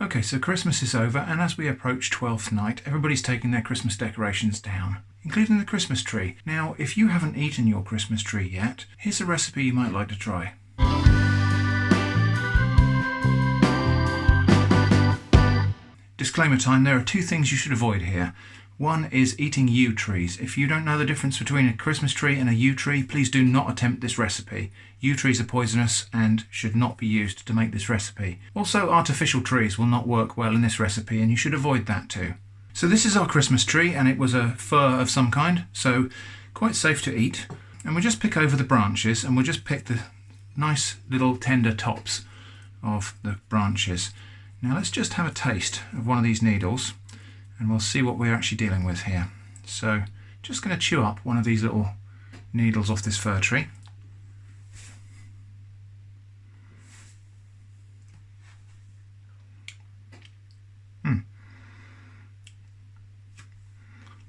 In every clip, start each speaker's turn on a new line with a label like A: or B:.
A: Okay, so Christmas is over, and as we approach 12th night, everybody's taking their Christmas decorations down, including the Christmas tree. Now, if you haven't eaten your Christmas tree yet, here's a recipe you might like to try. Disclaimer time, there are two things you should avoid here. One is eating yew trees. If you don't know the difference between a Christmas tree and a yew tree, please do not attempt this recipe. Yew trees are poisonous and should not be used to make this recipe. Also, artificial trees will not work well in this recipe, and you should avoid that too. So this is our Christmas tree, and it was a fir of some kind, so quite safe to eat. And we'll just pick over the branches, and we'll just pick the nice little tender tops of the branches. Now let's just have a taste of one of these needles, and we'll see what we're actually dealing with here. So just going to chew up one of these little needles off this fir tree.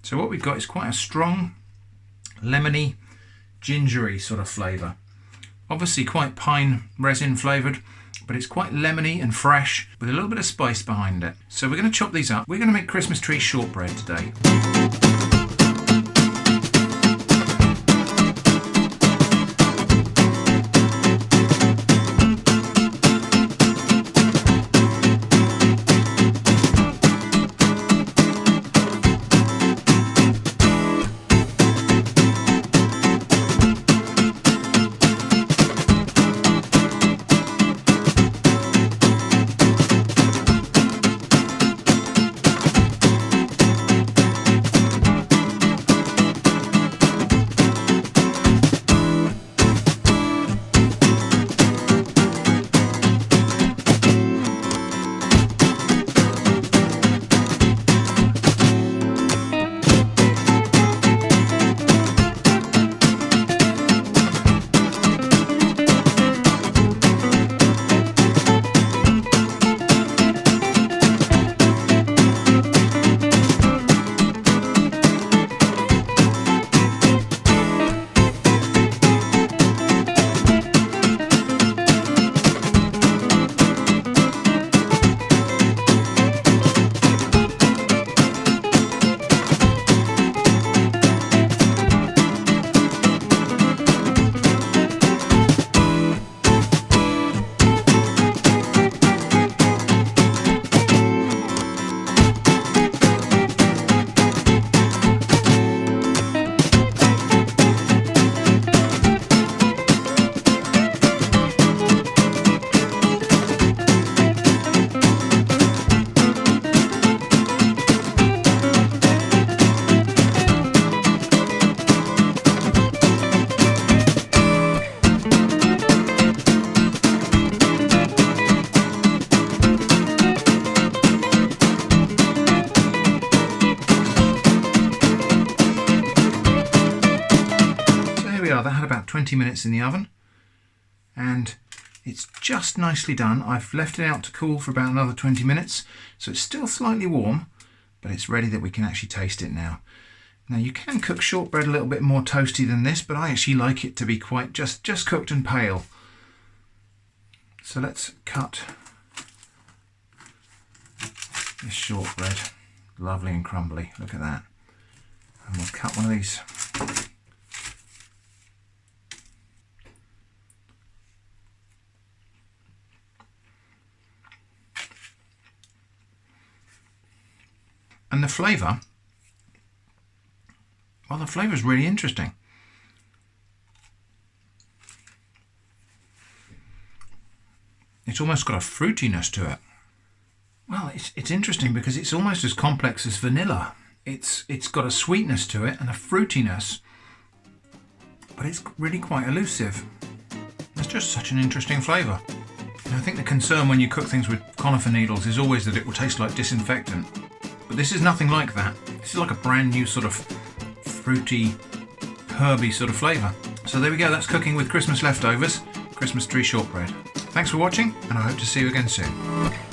A: So what we've got is quite a strong, lemony, gingery sort of flavour. Obviously quite pine resin flavoured, but it's quite lemony and fresh with a little bit of spice behind it. So we're going to chop these up. We're going to make Christmas tree shortbread today. That had about 20 minutes in the oven, and it's just nicely done. I've left it out to cool for about another 20 minutes, so it's still slightly warm, but it's ready that we can actually taste it now. Now you can cook shortbread a little bit more toasty than this, but I actually like it to be quite just cooked and pale. So let's cut this shortbread, lovely and crumbly, look at that. And we'll cut one of these and the flavour, well, the flavour is really interesting. It's almost got a fruitiness to it. Well, it's interesting because it's almost as complex as vanilla. It's got a sweetness to it and a fruitiness, but it's really quite elusive. It's just such an interesting flavour. And I think the concern when you cook things with conifer needles is always that it will taste like disinfectant. But this is nothing like that. This is like a brand new sort of fruity, herby sort of flavour. So there we go, that's cooking with Christmas leftovers, Christmas tree shortbread. Thanks for watching, and I hope to see you again soon.